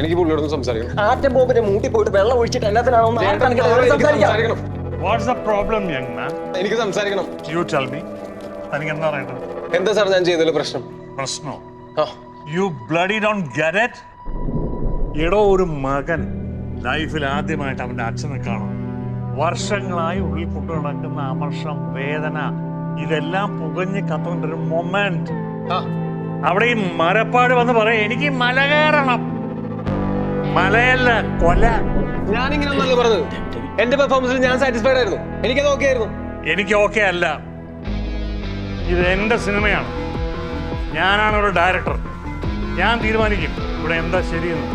എനിക്ക് പുള്ളിയോടൊന്ന് സംസാരിക്കണം. ആറ്റം ബോംബിന്റെ മൂട്ടി പോയിട്ട് വെള്ളം ഒഴിച്ചിട്ട് എല്ലാത്തിനാണോ സംസാരിക്കണം. What's the problem, young man? എനിക്ക് സംസാരിക്കണം. You tell me. തനിക്ക് എന്താ പറയണ്ടത്? എന്താ സാർ ഞാൻ ചെയ്തതിൽ പ്രശ്നം? പ്രശ്നോ? ആ, You bloody don't get it? എടോ ഒരു മകൻ ലൈഫിൽ ആദ്യമായിട്ട് അവന്റെ അച്ഛനെ കാണും. വർഷങ്ങളായി ഉള്ളിൽ കൊണ്ടു നടക്കുന്ന അമർഷം, വേദന, ഇതെല്ലാം പുകഞ്ഞ് കത്തുകൊണ്ടൊരു മൊമെന്റ്. ആ, അവിടെ ഈ മരപ്പാട് വന്ന് പറയാം, എനിക്ക് മല കയറണം. മലയല്ല, കൊല. ഞാനിങ്ങനെ ഒന്നല്ല പറഞ്ഞത്. എന്റെ പെർഫോമൻസിൽ ഞാൻ സാറ്റിസ്ഫൈഡ് ആയിരുന്നു. എനിക്കത് ഓക്കെ ആയിരുന്നു. എനിക്ക് ഓക്കെ അല്ല. ഇത് എന്റെ സിനിമയാണ്. ഞാനാണ് ഒരു ഡയറക്ടർ. ഞാൻ തീരുമാനിക്കും ഇവിടെ എന്താ ശരിയെന്ന്.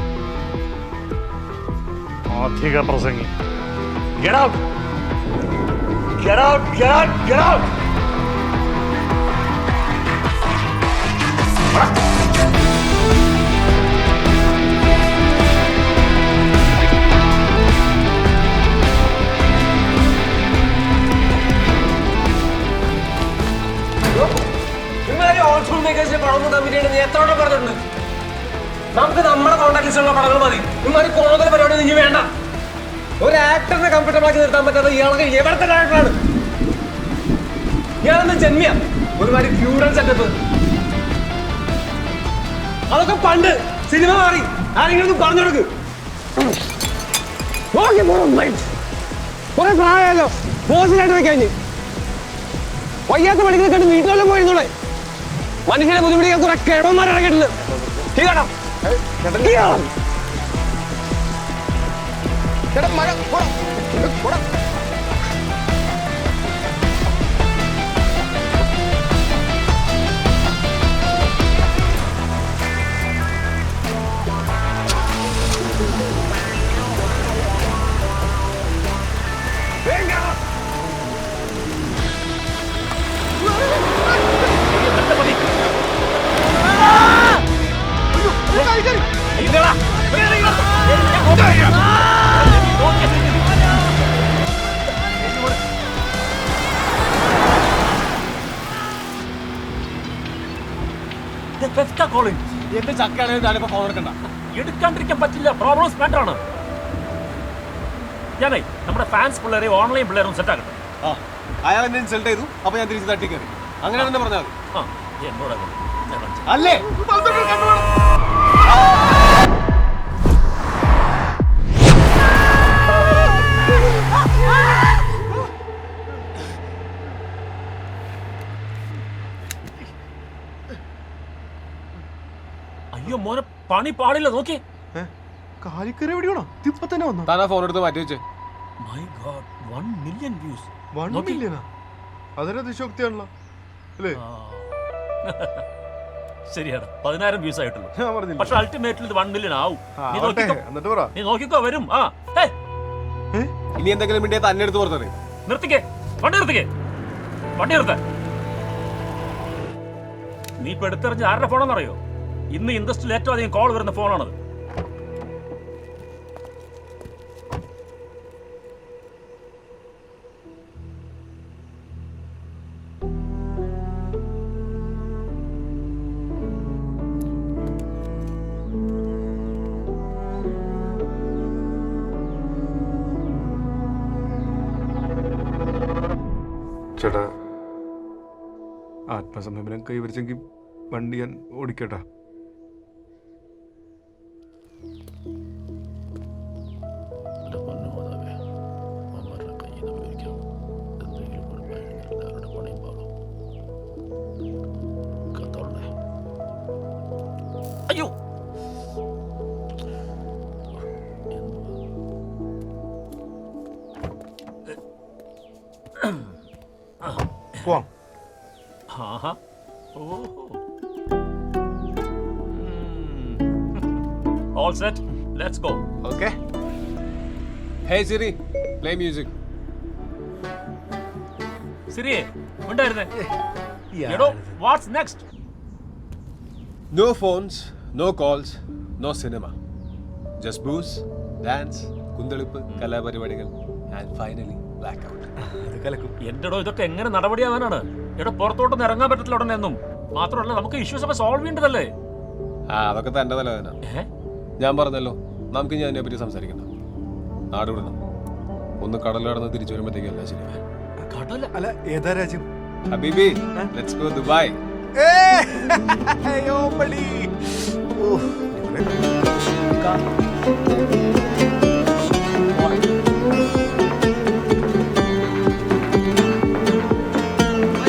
അധിക പ്രസംഗി. Get out! Get out! Get out! Get out! എത്രയോടെ പറഞ്ഞിട്ടുണ്ട്. നമുക്ക് നമ്മുടെ കോൺടാക്ട് ലിസ്റ്റിലുള്ള പടങ്ങൾ മതി. ഇമാതിരി കൂടുതൽ പരിപാടി ഇനി വേണ്ട. ഒരു ആക്ടറിനെ കംഫർട്ടബിൾ ആക്കി നിർത്താൻ പറ്റാത്ത ഇയാൾക്ക് എവിടത്തെ ഡയറക്ടറാണ്? ഇയാളെന്ന് ജന്മിയ ഒരുമാതിരി ഫ്യൂഡൽ സെറ്റപ്പ്. അതൊക്കെ പണ്ട് സിനിമ മാറി. ആരെങ്കിലും പറഞ്ഞു കൊടുക്ക്. കുറെ പ്രായമല്ലോ ബോസിനായിട്ട് വെക്കാൻ. വയ്യാത്ത പണികൾ കണ്ട് വീട്ടിലെല്ലാം പോയിരുന്നോളെ. മനുഷ്യനെ ബുദ്ധിമുട്ടിക്കാൻ കുറെ കിഴവന്മാരിറങ്ങിയിട്ടുണ്ട്. എന്റെ ചക്കാണെങ്കിൽ ഞാനിപ്പോ ഫോൺ എടുക്കണ്ട. എടുക്കാണ്ടിരിക്കാൻ പറ്റില്ല. പ്രോബ്ലംസ് മാറ്ററാണ്. ഞാനേ നമ്മുടെ ഫാൻസ് പിള്ളേരെ ഓൺലൈൻ പിള്ളേരും സെറ്റ് ആക്കട്ടെ. അയാൾ എന്നെ ഇൻസൾട്ട് ചെയ്തു. അപ്പൊ ഞാൻ തിരിച്ച് തട്ടി കയറി. അങ്ങനെ തന്നെ പറഞ്ഞാൽ ആ എന്നോട് അല്ലേ? അയ്യോ മോനെ പണി പാടില്ല. നോക്കി കാലിക്കറി എവിടെയാണോ? ഇപ്പൊ തന്നെ വന്നു. താനാ ഫോൺ എടുത്ത് മാറ്റി വെച്ചേ. My God 1 million views. 1 മില്യനാ? അതൊരു അതിശോക്തിയാണല്ലോ അല്ലേ? ശരിയാണ്, 10,000 വ്യൂസ് ആയിട്ടുള്ളൂ. ഞാൻ പറഞ്ഞില്ല. പക്ഷെ അൾട്ടിമേറ്റ്ലി ഇത് 1 മില്യൺ ആവും. എന്നിട്ട് പറ. നീ നോക്കിക്കോ വരും. ഇനി എന്തെങ്കിലും വേണ്ടിയാ തന്നെ എടുത്ത് പുറത്തറിയും. നിർത്തിക്കേ, വണ്ടി നിർത്തിക്കേ, വണ്ടി നിർത്ത. നീ ഇപ്പൊ എടുത്തെറിഞ്ഞ് ആരുടെ ഫോണെന്നറിയോ? ഇന്ന് ഇൻഡസ്ട്രിയിൽ ഏറ്റവും അധികം കോൾ വരുന്ന ഫോണാണത്. ചേട്ടാ, ആത്മസംയമനം കൈവരിച്ചെങ്കിൽ വണ്ടി ഞാൻ ഓടിക്കട്ടാ. അയ്യോ പോവാം. All set? Let's go. Okay. Hey Siri, play music. Siri, ഉണ്ടായിരുന്നേ. എടോ, what's next? No phones, no calls, no cinema. Just booze, dance, കുന്തളിപ്പ്, കലാപരിപാടികൾ and finally blackout. എന്റെടോ ഇതൊക്കെ എങ്ങനെ നടപടിയാവാനാണ്? എടോ പുറത്തോട്ടൊന്നും ഇറങ്ങാൻ പറ്റത്തില്ല ഉടനെ ഒന്നും. മാത്രമല്ല നമുക്ക് ഇഷ്യൂസ് ഒക്കെ സോൾവ് ചെയ്യേണ്ടതല്ലേ? അതൊക്കെ തന്റെ തലവേദന. ഞാൻ പറഞ്ഞല്ലോ, നമുക്ക് ഇനി അതിനെ പറ്റി സംസാരിക്കണ്ട. നാട് വിടണം. ഒന്ന് കടൽ കടന്ന് തിരിച്ചു വരുമ്പോഴത്തേക്കും എല്ലാം ശരിയാ. കടല അല്ല ഏതാ രാജ്യം? ഹബീബി, ലെറ്റ്സ് ഗോ ദുബായ്. അയ്യോ പടി.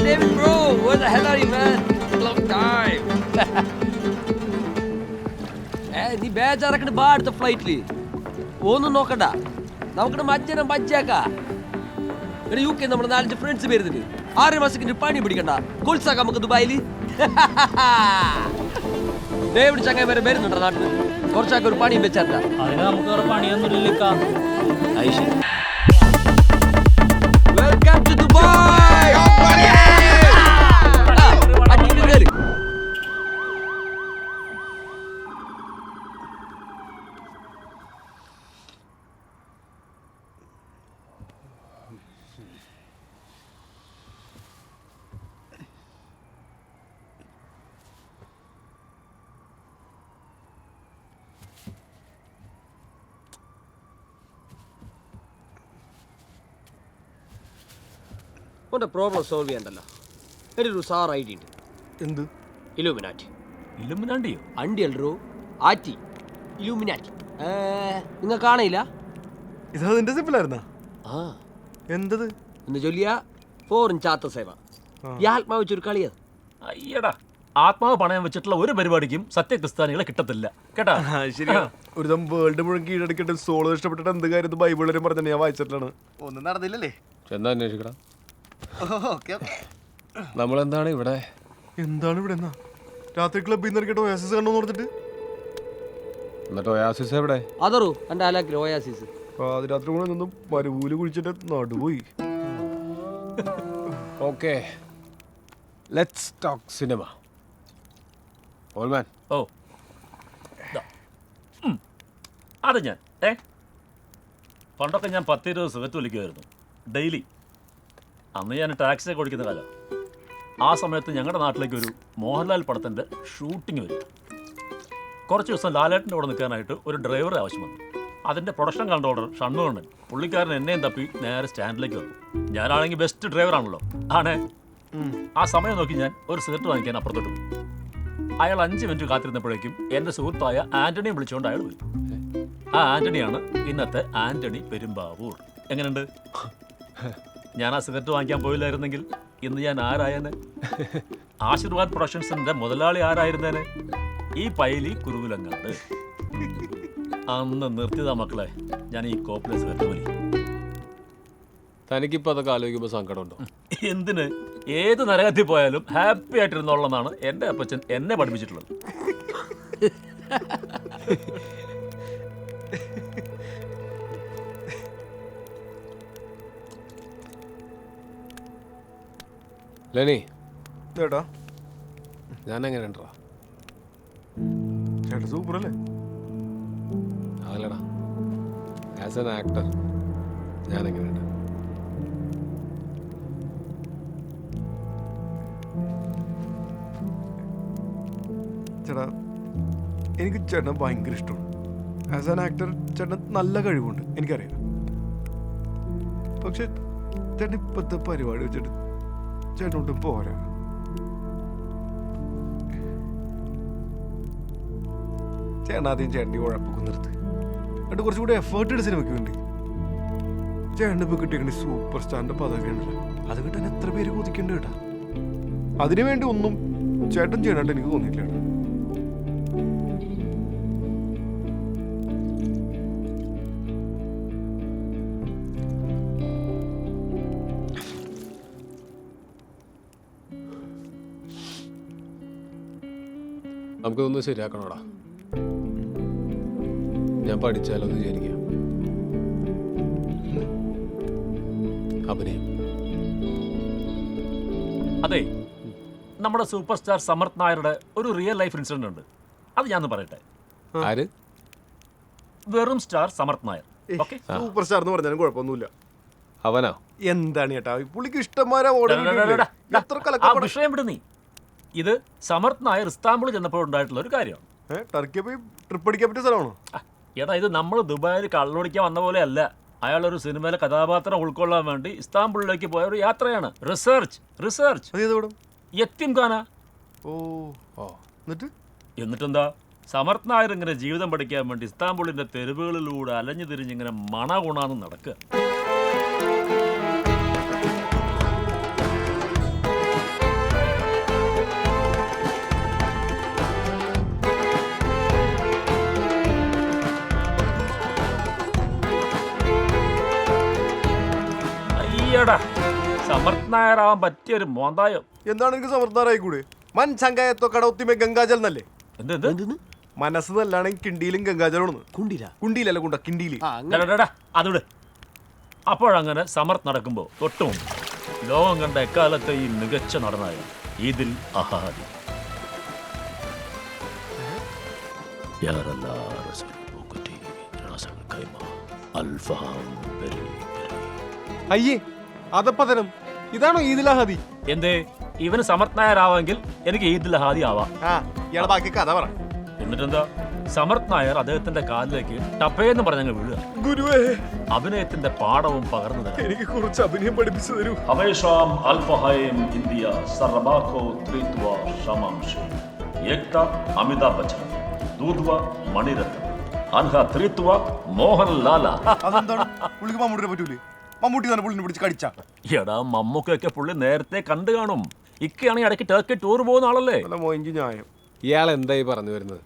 David, bro, where the hell are you, man? Long time. നീ ബേജാറക്കണ്ട് ബാ അടുത്ത ഫ്ലൈറ്റില്. ഒന്നും നോക്കണ്ട, നമുക്കിടെ മജ്ജനം ബജ്ജാക്ക. യു കെ നമ്മുടെ 4 ഫ്രണ്ട്സ് വരുന്നുണ്ട്. 6 മാസത്തിന് പണി പിടിക്കണ്ട, കൊൽസാക്കാം നമുക്ക് ദുബായില്. ഡേവിഡ് ചങ്ങായി വരെ വരുന്നുണ്ടോ നാട്ടിൽ? കുറച്ചൊക്കെ ഒരു പണിയും വെച്ചാ. അതിന് നമുക്ക് വേറെ പണിയൊന്നുമില്ല. Welcome to Dubai. അടിക്കല് കേറി. ഓന്റെ പ്രോബ്ലം സോൾവ് ചെയ്യണ്ടല്ലോ. ഒരു സാർ ഐഡിയ ഉണ്ട്. എന്ത്? ഇലൂമിനാറ്റി. ഇല്ലുമിനാണ്ടിയോ? അണ്ടി അല്ലറോ, ആറ്റി. ഇലൂമിനാറ്റി. നിങ്ങൾ കാണയില്ല? ഇത് അതിന്റെ സിപ്പിലായിരുന്നാ? ആ എന്തത്? എന്ന് ചൊല്ലിയ ഫോറിൻ ചാത്ത സേവ. ഈ ആത്മാവ് വെച്ചൊരു കളിയത്. അയ്യടാ, ആത്മാവ് പണയം വെച്ചിട്ടുള്ള ഒരു പരിപാടിക്കും സത്യക്രിസ്ത്യാനികളെ കിട്ടത്തില്ല കേട്ടാ. ശരിയാ. ഒരു ദം വേൾഡ് മുഴുവൻ കീഴടക്കിട്ട് സോളോ ഇഷ്ടപ്പെട്ടിട്ട് എന്ത് കാര്യം ബൈബിളിലും പറഞ്ഞ ഞാൻ വായിച്ചിട്ടാണ്. ഒന്നും നടന്നില്ലല്ലേ? ചെന്നാ അന്വേഷിക്കണം. ഓക്കെ നമ്മളെന്താണ് ഇവിടെ? എന്താണ് ഇവിടെ എന്നാ? രാത്രി ക്ലബിൽ നിന്ന് ഇറക്കിട്ട് ഓയാസിസ് കണ്ടു പറഞ്ഞിട്ട്. എന്നിട്ട് ഒയാസിസ് എവിടെ? അതറു എൻ്റെ അലാക്കിൽ ഓയാസിസ്. പാതിരാത്രി കൂടെ നിന്നും മരുഭൂല് കുഴിച്ചിട്ട് നടുപോയി. Okay, let's talk cinema. ഓൾമാൻ. ഓ ദാ. അത് ഞാൻ പണ്ടൊക്കെ ഞാൻ 10-20 സിഗരറ്റ് വലിക്കുമായിരുന്നു ഡെയിലി. അന്ന് ഞാൻ ടാക്സിയൊക്കെ ഓടിക്കുന്ന കാലം. ആ സമയത്ത് ഞങ്ങളുടെ നാട്ടിലേക്ക് ഒരു മോഹൻലാൽ പടത്തിൻ്റെ ഷൂട്ടിംഗ് വരും. കുറച്ച് ദിവസം ലാലേട്ടൻ്റെ കൂടെ നിൽക്കാനായിട്ട് ഒരു ഡ്രൈവറെ ആവശ്യം വന്നു. അതിൻ്റെ പ്രൊഡക്ഷൻ കൺട്രോളർ ഷൺമുഖണ്ണൻ പുള്ളിക്കാരൻ എന്നെയും തപ്പി നേരെ സ്റ്റാൻഡിലേക്ക് വന്നു. ഞാനാണെങ്കിൽ ബെസ്റ്റ് ഡ്രൈവറാണല്ലോ ആണേ. ആ സമയം നോക്കി ഞാൻ ഒരു സിഗരറ്റ് വാങ്ങിക്കാൻ അപ്പുറത്തോട്ട് പോയി. അയാൾ 5 മിനിറ്റ് കാത്തിരുന്നപ്പോഴേക്കും എൻ്റെ സുഹൃത്തായ ആൻ്റണിയെ വിളിച്ചുകൊണ്ട് അയാൾ പോയി. ആ ആൻ്റണിയാണ് ഇന്നത്തെ ആൻ്റണി പെരുമ്പാവൂർ. എങ്ങനെയുണ്ട്? ഞാൻ ആ സിഗരറ്റ് വാങ്ങിക്കാൻ പോയില്ലായിരുന്നെങ്കിൽ ഇന്ന് ഞാൻ ആരായനെ? ആശീർവാദ് പ്രൊഡക്ഷൻസിന്റെ മുതലാളി ആരായിരുന്നേനെ? ഈ പൈലി കുറുവിലങ്ങാട്. അന്ന് നിർത്തിയതാ മക്കളെ ഞാൻ ഈ കോപ്പിലെ സിഗരറ്റ് വലി. തനിക്കിപ്പോ അതൊക്കെ ആലോചിക്കുമ്പോൾ സങ്കടമുണ്ടോ? എന്തിന്? ഏത് നരകത്തിൽ പോയാലും ഹാപ്പി ആയിട്ടിരുന്നോളെന്നാണ് എൻ്റെ അപ്പച്ചൻ എന്നെ പഠിപ്പിച്ചിട്ടുള്ളത്. ലെനി, ചേട്ടാ ഞാൻ എങ്ങനെയുണ്ടാ? ചേട്ടാ സൂപ്പർ അല്ലേ? അതല്ലടാ, ആസ് എൻ ആക്ടർ ഞാൻ എങ്ങനെയുണ്ട്? ചേട്ടാ എനിക്ക് ചേട്ടൻ ഭയങ്കര ഇഷ്ടമാണ്. ആസ് ആൻ ആക്ടർ ചേട്ടൻ നല്ല കഴിവുണ്ട്, എനിക്കറിയാം. പക്ഷെ ചേട്ടൻ ഇപ്പോഴത്തെ പരിപാടി വെച്ചിട്ട് ചേട്ടനോട്ടും പോരാ. ചേട്ടൻ ആദ്യം ചേട്ടൻ്റെ ഉഴപ്പൊക്കെ നിർത്ത്, എന്നിട്ട് കുറച്ചുകൂടി എഫേർട്ട് എടുത്ത് സിനിമയ്ക്ക് വേണ്ടി. ചേട്ടൻ ഇപ്പോൾ കിട്ടിയ സൂപ്പർ സ്റ്റാറിൻ്റെ പദവിയാണല്ലോ, അത് കിട്ടാൻ എത്ര പേര് കൊതിക്കണ്ട് കേട്ടാ. അതിനു വേണ്ടി ഒന്നും ചേട്ടൻ ചെയ്യണായിട്ട് എനിക്ക് തോന്നിയില്ല. നമുക്കിതൊന്ന് ശരിയാക്കണോടാ. ഞാൻ പഠിച്ചാലോന്ന് വിചാരിക്കാം. അഭിനയം. അതെ, നമ്മുടെ സൂപ്പർ സ്റ്റാർ സമർത്ഥ് നായരുടെ ഒരു റിയൽ ലൈഫ് ഇൻസിഡന്റ് ഉണ്ട്. അത് ഞാൻ പറയട്ടെ. ആര്? വെറും star Samarth Nair. Okay, super star എന്ന് പറഞ്ഞാലും കുഴപ്പമൊന്നുമില്ല. അവനാ? എന്താണ് ചേട്ടാ പുള്ളിക്ക് ഇഷ്ടംമാരാ ആ വിഷയം വിടു നീ. ഇത് സമർത്ഥ് നായർ ഇസ്താംബുൾ ചെന്നപ്പോൾ ഉണ്ടായിട്ടുള്ള ഒരു കാര്യമാണ്. ടർക്കി പോയി ട്രിപ്പ് അടിക്കാൻ പറ്റിയ സ്ഥലമാണോ? എടാ ഇത് നമ്മൾ ദുബായിൽ കള്ളൊടിക്കാൻ വന്ന പോലെ അല്ല. അയാളൊരു സിനിമയിലെ കഥാപാത്രം ഉൾക്കൊള്ളാൻ വേണ്ടി ഇസ്താംബുളിലേക്ക് പോയ ഒരു യാത്രയാണ്. റിസർച്ച് അതേത് പടം? യത്തീംഖാന. ഓ ആ എന്നിട്ട് എന്നിട്ടെന്താ, സമർത്ഥ് നായർ ഇങ്ങനെ ജീവിതം പഠിക്കാൻ വേണ്ടി ഇസ്താംബുളിന്റെ തെരുവുകളിലൂടെ അലഞ്ഞു തിരിഞ്ഞിങ്ങനെ മണകുണാന്ന് നടക്കുക. അയ്യടാ, സമർത്ഥ് നായരാവാൻ പറ്റിയൊരു മോന്തായം. എന്താണ് എനിക്ക് സമർത്ഥനായി കൂടെ? മൻ ചങ്കായത്തോ കടൗത്തിമേ ഗംഗാജൽ എന്നല്ലേ? എന്ത് മനസ്സ് നല്ലാണെങ്കിൽ കിണ്ടിയിലും ഗംഗാജലാണ്. കുണ്ടിയിലല്ല കുണ്ട കിണ്ടിയിൽ. അതുവിടെ. അപ്പോഴങ്ങനെ സമർത്ഥ് നടക്കുമ്പോൾ തൊട്ടും ലോകം കണ്ട എക്കാലത്തെ ഈ മികച്ച നടനായ ഈദിൽ അഹാദി അയ്യേ അതപ്പതനം ഇതാണോ ഈദിലഹാദി? എന്തേ, ഇവന് സമർത്ഥ് നായരാവെങ്കിൽ എനിക്ക് ഈദിൽ അഹാദി ആവാം. ആ ഇയാളെ ബാക്കി കഥ പറ. എന്നിട്ടെന്താ, സമർത്ഥ് നായർ അദ്ദേഹത്തിന്റെ കാലിലേക്ക് ടപ്പേന്ന് പറഞ്ഞങ്ങ് വീഴുക. ഗുരുവേ, അഭിനയത്തിന്റെ പാഠവും പകർന്നു തരാം. എനിക്ക് കുറച്ച് അഭിനയം പഠിപ്പിച്ചു തരൂ. ഹവേഷാം അൽഫഹൈം ഇന്ത്യ സർബാഖോ ത്രിത്വ ഷമാംശ ഏക്ത അമിതാഭ് ബച്ചൻ ദൂദ്വ മണിരത്നം അൻഹ ത്രിത്വ മോഹൻലാല. അതെന്താണ് പുള്ളിക്ക് മമ്മൂട്ടിനെ പറ്റൂലേ? മമ്മൂട്ടി തന്നെ പുള്ളിനെ പിടിച്ച് കടിച്ച. എടാ, മമ്മൂക്കൊക്കെ പുള്ളി നേരത്തെ കണ്ടു കാണും. ഇക്കയാണെങ്കിൽ ഇടയ്ക്ക് ടർക്കി ടൂർ പോകുന്ന ആളല്ലേ. മോയിഞ്ച് ന്യായം. ഇയാൾ എന്തായി പറഞ്ഞു വരുന്നത്?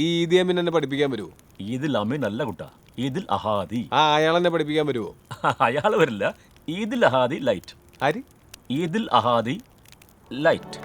ഈ ഈദി അമീൻ എന്നെ പഠിപ്പിക്കാൻ വരുമോ? ഈദിൽ അമീൻ അല്ല കുട്ടാ, ഈദിൽ അഹാദി. ആ അയാൾ എന്നെ പഠിപ്പിക്കാൻ വരുമോ? അയാൾ വരില്ല. ഈദിൽ അഹാദി ലൈറ്റ്. ആര്? ഈദിൽ അഹാദി ലൈറ്റ്.